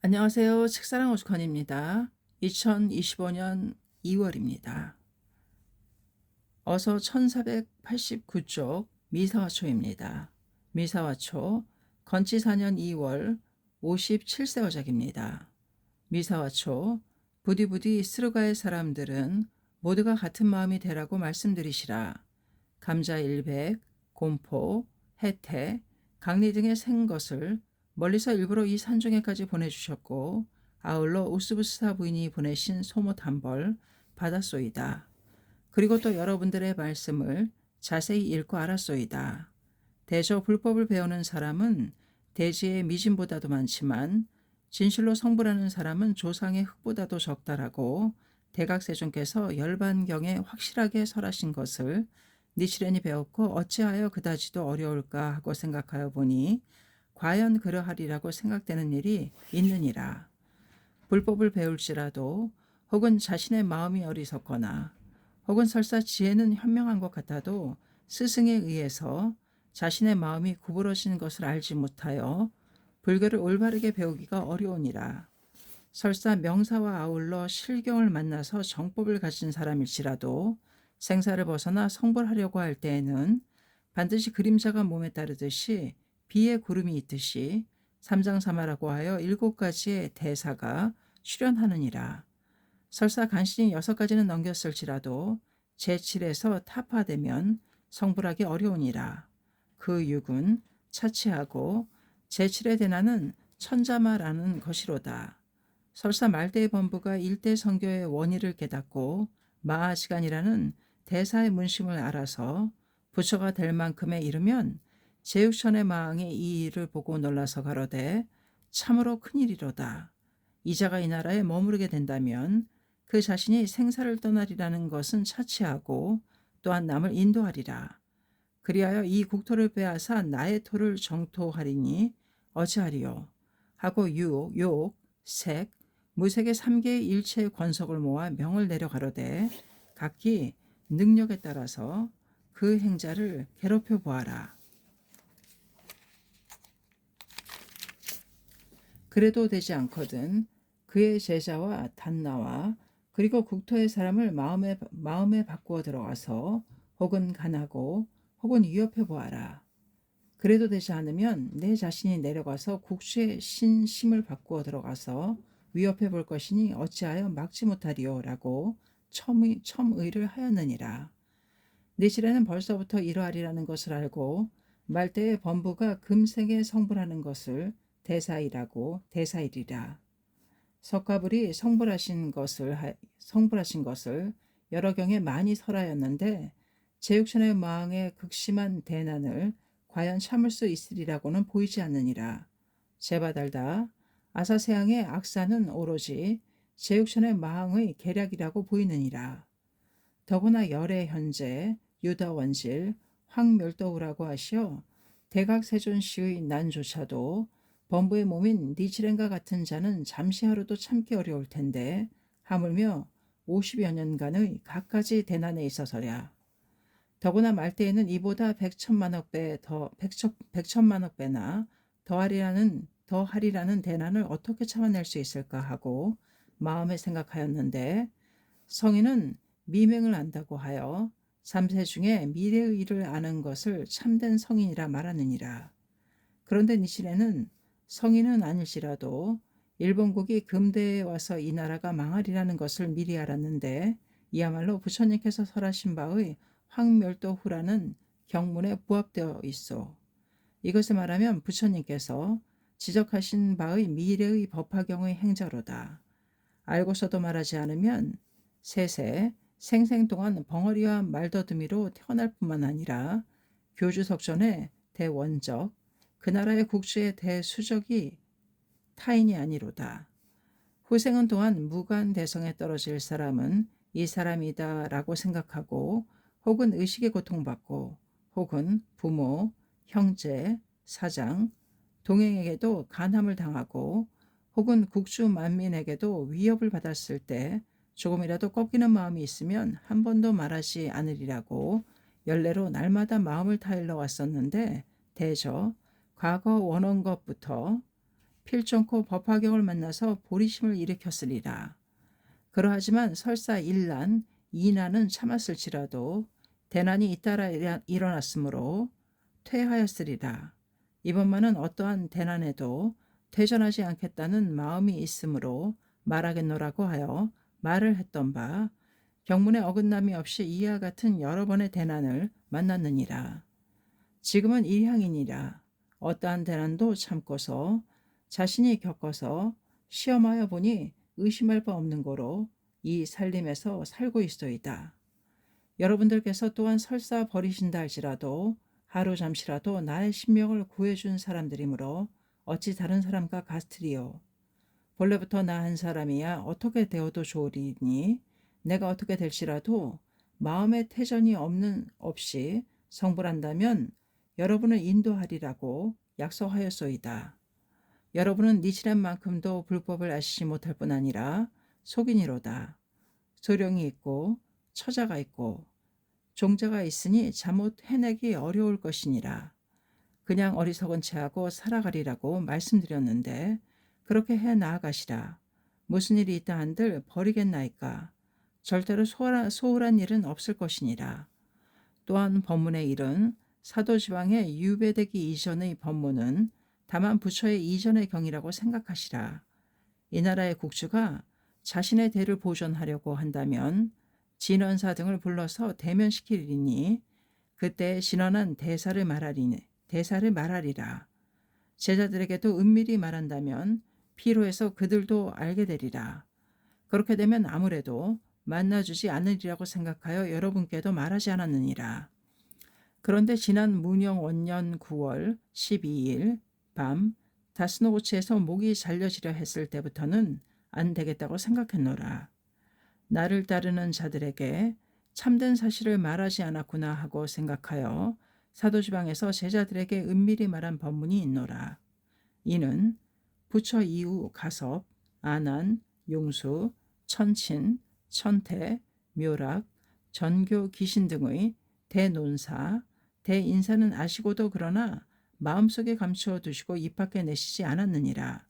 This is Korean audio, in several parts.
안녕하세요. 책사랑 오죽헌입니다. 2025년 2월입니다. 어서 1489쪽 미사화초입니다. 미사화초 건치 4년 2월 57세 어작입니다. 미사화초 부디부디 스루가의 사람들은 모두가 같은 마음이 되라고 말씀드리시라. 감자 일백, 곰포, 해태, 강리 등의 생것을 멀리서 일부러 이 산중에까지 보내주셨고 아울러 우스부스사 부인이 보내신 소못 한 벌 받았소이다. 그리고 또 여러분들의 말씀을 자세히 읽고 알았소이다. 대저 불법을 배우는 사람은 대지의 미진보다도 많지만 진실로 성불하는 사람은 조상의 흙보다도 적다라고 대각세존께서 열반경에 확실하게 설하신 것을 니치렌이 배웠고 어찌하여 그다지도 어려울까 하고 생각하여 보니 과연 그러하리라고 생각되는 일이 있느니라. 불법을 배울지라도 혹은 자신의 마음이 어리석거나 혹은 설사 지혜는 현명한 것 같아도 스승에 의해서 자신의 마음이 구부러진 것을 알지 못하여 불교를 올바르게 배우기가 어려우니라. 설사 명사와 아울러 실경을 만나서 정법을 가진 사람일지라도 생사를 벗어나 성불하려고 할 때에는 반드시 그림자가 몸에 따르듯이 비의 구름이 있듯이 삼장사마라고 하여 7가지의 대사가 출현하느니라. 설사 간신히 6가지는 넘겼을지라도 제7에서 타파되면 성불하기 어려우니라. 그 육은 차치하고 제7의 대나는 천자마라는 것이로다. 설사 말대의 범부가 일대 성교의 원의를 깨닫고 마하시간이라는 대사의 문심을 알아서 부처가 될 만큼에 이르면 제육천의 마왕이 이 일을 보고 놀라서 가로되 참으로 큰일이로다. 이자가 이 나라에 머무르게 된다면 그 자신이 생사를 떠나리라는 것은 차치하고 또한 남을 인도하리라. 그리하여 이 국토를 빼앗아 나의 토를 정토하리니 어찌하리요. 하고 육, 욕, 색, 무색의 3개의 일체의 권속을 모아 명을 내려 가로되 각기 능력에 따라서 그 행자를 괴롭혀 보아라. 그래도 되지 않거든 그의 제자와 단나와 그리고 국토의 사람을 마음에 바꾸어 들어가서 혹은 간하고 혹은 위협해 보아라. 그래도 되지 않으면 내 자신이 내려가서 국수의 신심을 바꾸어 들어가서 위협해 볼 것이니 어찌하여 막지 못하리요 라고 첨의를 하였느니라. 니시레는 벌써부터 이러하리라는 것을 알고 말대의 범부가 금생에 성불하는 것을 대사이리라. 석가불이 성불하신 것을 여러 경에 많이 설하였는데 제육천의 마왕의 극심한 대난을 과연 참을 수 있으리라고는 보이지 않느니라. 제바달다 아사세양의 악사는 오로지 제육천의 마왕의 계략이라고 보이느니라. 더구나 열의 현재 유다 원실 황멸도우라고 하시어 대각세존 씨의 난조차도 범부의 몸인 니치렌과 같은 자는 잠시 하루도 참기 어려울 텐데 하물며 50여 년간의 갖가지 대난에 있어서랴. 더구나 말대에는 이보다 백천만억 배나 더하리라는 대난을 어떻게 참아낼 수 있을까 하고 마음에 생각하였는데 성인은 미명을 안다고 하여 3세 중에 미래의 일을 아는 것을 참된 성인이라 말하느니라. 그런데 니시레는 성인은 아닐지라도 일본국이 금대에 와서 이 나라가 망하리라는 것을 미리 알았는데 이야말로 부처님께서 설하신 바의 황멸도후라는 경문에 부합되어 있어. 이것을 말하면 부처님께서 지적하신 바의 미래의 법화경의 행자로다. 알고서도 말하지 않으면 세세 생생 동안 벙어리와 말더듬이로 태어날 뿐만 아니라 교주석전의 대원적 그 나라의 국주의 대수적이 타인이 아니로다. 후생은 또한 무관대성에 떨어질 사람은 이 사람이다 라고 생각하고 혹은 의식에 고통받고 혹은 부모, 형제, 사장, 동행에게도 간함을 당하고 혹은 국주 만민에게도 위협을 받았을 때 조금이라도 꺾이는 마음이 있으면 한 번도 말하지 않으리라고 연례로 날마다 마음을 타일러 왔었는데 대저 과거 원원 것부터 필정코 법화경을 만나서 보리심을 일으켰으리라. 그러하지만 설사 일난, 이난은 참았을지라도 대난이 잇따라 일어났으므로 퇴하였으리라. 이번만은 어떠한 대난에도 퇴전하지 않겠다는 마음이 있으므로 말하겠노라고 하여 말을 했던 바 경문에 어긋남이 없이 이와 같은 여러 번의 대난을 만났느니라. 지금은 일향이니라. 어떠한 대난도 참고서 자신이 겪어서 시험하여 보니 의심할 바 없는 거로 이 살림에서 살고 있소이다. 여러분들께서 또한 설사 버리신다 할지라도 하루 잠시라도 나의 신명을 구해준 사람들이므로 어찌 다른 사람과 같으리요. 본래부터 나 한 사람이야 어떻게 되어도 좋으리니 내가 어떻게 될지라도 마음의 태전이 없이 성불한다면 여러분을 인도하리라고 약속하였소이다. 여러분은 니치란 만큼도 불법을 아시지 못할 뿐 아니라 속인이로다. 소령이 있고 처자가 있고 종자가 있으니 잘못 해내기 어려울 것이니라. 그냥 어리석은 체하고 살아가리라고 말씀드렸는데 그렇게 해 나아가시라. 무슨 일이 있다 한들 버리겠나이까. 절대로 소홀한 일은 없을 것이니라. 또한 법문의 일은 사도지방에 유배되기 이전의 법문은 다만 부처의 이전의 경이라고 생각하시라. 이 나라의 국주가 자신의 대를 보존하려고 한다면 진원사 등을 불러서 대면시키리니 그때 진원한 대사를 말하리라. 제자들에게도 은밀히 말한다면 피로해서 그들도 알게 되리라. 그렇게 되면 아무래도 만나주지 않으리라고 생각하여 여러분께도 말하지 않았느니라. 그런데 지난 문영 원년 9월 12일 밤 다스노고치에서 목이 잘려지려 했을 때부터는 안 되겠다고 생각했노라. 나를 따르는 자들에게 참된 사실을 말하지 않았구나 하고 생각하여 사도지방에서 제자들에게 은밀히 말한 법문이 있노라. 이는 부처 이후 가섭, 아난, 용수, 천친, 천태, 묘락, 전교 귀신 등의 대논사, 대인사는 아시고도 그러나 마음속에 감추어 두시고 입 밖에 내시지 않았느니라.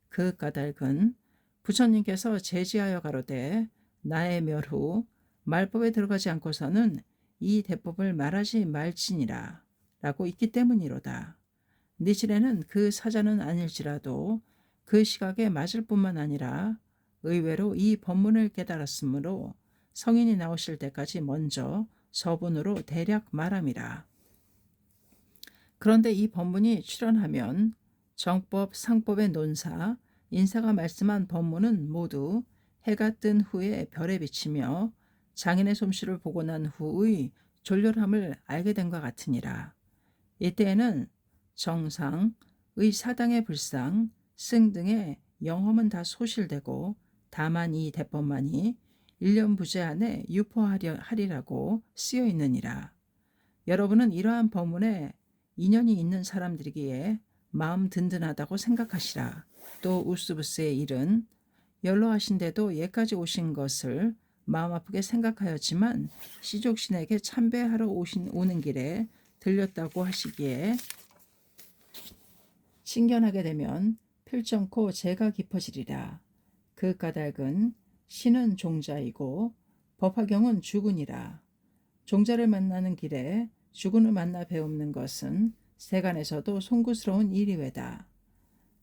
그 까닭은 부처님께서 제지하여 가로되 나의 멸후 말법에 들어가지 않고서는 이 대법을 말하지 말지니라 라고 있기 때문이로다. 니칠에는 그 사자는 아닐지라도 그 시각에 맞을 뿐만 아니라 의외로 이 법문을 깨달았으므로 성인이 나오실 때까지 먼저 서본으로 대략 말함이라. 그런데 이 법문이 출현하면 정법, 상법의 논사, 인사가 말씀한 법문은 모두 해가 뜬 후에 별에 비치며 장인의 솜씨를 보고 난 후의 졸렬함을 알게 된 것 같으니라. 이때에는 정상, 의사당의 불상, 승 등의 영험은 다 소실되고 다만 이 대법만이 1년 부재 안에 유포하리라고 쓰여 있느니라. 여러분은 이러한 법문에 인연이 있는 사람들이기에 마음 든든하다고 생각하시라. 또 우스부스의 일은 연로하신데도 예까지 오신 것을 마음 아프게 생각하였지만 시족신에게 참배하러 오는 길에 들렸다고 하시기에 신견하게 되면 필정코 죄가 깊어지리라. 그 까닭은 신은 종자이고 법화경은 주군이라. 종자를 만나는 길에 주군을 만나 배웁는 것은 세간에서도 송구스러운 일이외다.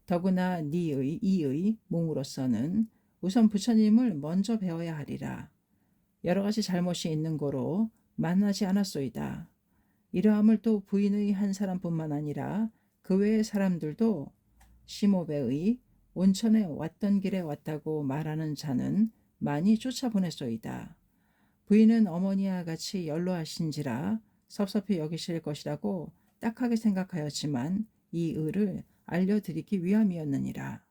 더구나 이의 몸으로서는 우선 부처님을 먼저 배워야 하리라. 여러 가지 잘못이 있는 고로 만나지 않았소이다. 이러함을 또 부인의 한 사람뿐만 아니라 그 외의 사람들도 시모베의 온천에 왔던 길에 왔다고 말하는 자는 많이 쫓아보냈소이다. 부인은 어머니와 같이 연로하신지라 섭섭히 여기실 것이라고 딱하게 생각하였지만 이 의를 알려드리기 위함이었느니라.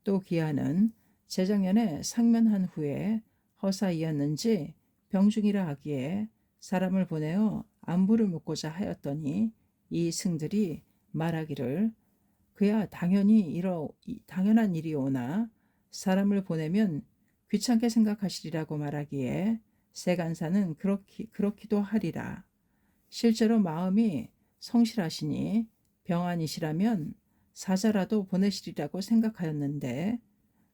또 기아는 재작년에 상면한 후에 허사이었는지 병중이라 하기에 사람을 보내어 안부를 묻고자 하였더니 이 승들이 말하기를 그야 당연한 일이오나 사람을 보내면 귀찮게 생각하시리라고 말하기에 세간사는 그렇기도 하리라. 실제로 마음이 성실하시니 병안이시라면 사자라도 보내시리라고 생각하였는데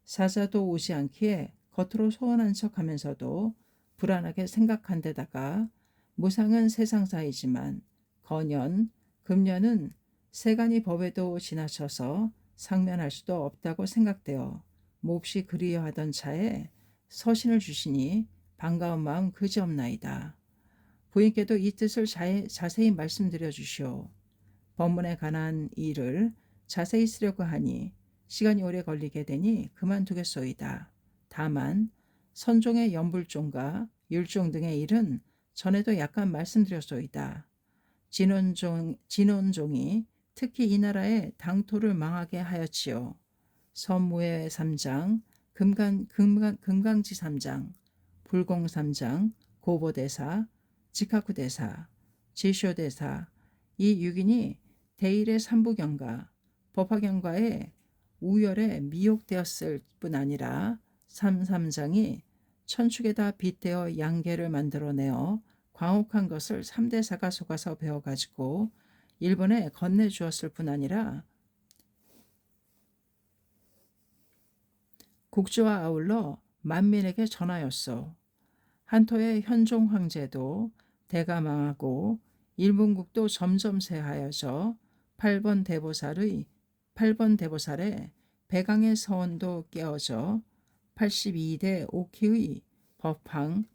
사자도 오지 않기에 겉으로 소원한 척하면서도 불안하게 생각한 데다가 무상은 세상사이지만 거년, 금년은 세간이 법에도 지나쳐서 상면할 수도 없다고 생각되어 몹시 그리워하던 차에 서신을 주시니 반가운 마음 그지없나이다. 부인께도 이 뜻을 자세히 말씀드려 주시오. 법문에 관한 일을 자세히 쓰려고 하니 시간이 오래 걸리게 되니 그만두겠소이다. 다만 선종의 연불종과 율종 등의 일은 전에도 약간 말씀드렸소이다. 진원종이 특히 이 나라의 당토를 망하게 하였지요. 선무회 3장, 금강지 3장, 불공 3장, 고보대사, 직하쿠대사, 지쇼대사 이 6인이 대일의 삼부경과 법화경과의 우열에 미혹되었을 뿐 아니라 삼삼장이 천축에다 빗대어 양계를 만들어내어 광혹한 것을 3대사가 속아서 배워가지고 일본에 건네주었을 뿐 아니라 국주와 아울러 만민에게 전하였소. 한토의 현종 황제도 대가 망하고 일본국도 점점 쇠하여져 8번 대보살의 백왕의 서원도 깨어져 82대 오키의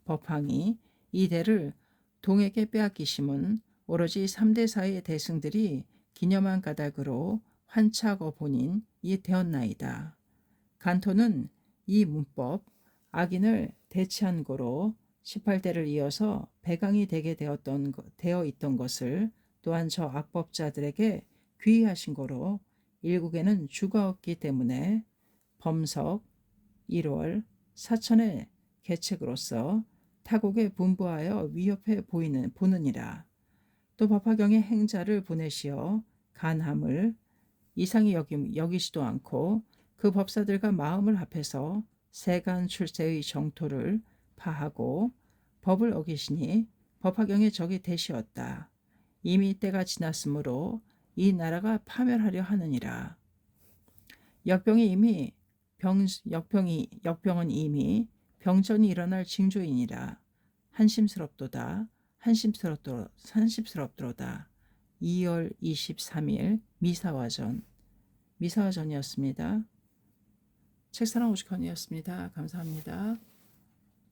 법황이 이 대를 동에게 빼앗기심은 오로지 3대사의 대승들이 기념한 까닭으로 환차거 본인 이 되었나이다. 간토는 이 문법 악인을 대치한 고로 18대를 이어서 백왕이 되게 되어 있던 것을 또한 저 악법자들에게 귀의하신 고로 일국에는 주가 없기 때문에 범석 1월 사천의 계책으로서 타국에 분부하여 위협해 보느니라. 또 법화경의 행자를 보내시어 간함을 이상히 여기지도 않고 그 법사들과 마음을 합해서 세간 출세의 정토를 파하고 법을 어기시니 법화경의 적이 되시었다. 이미 때가 지났으므로 이 나라가 파멸하려 하느니라. 역병은 이미 병전이 일어날 징조이니라. 한심스럽도다. 2월 23일 미사화전이었습니다. 책사랑 오죽헌이었습니다. 감사합니다.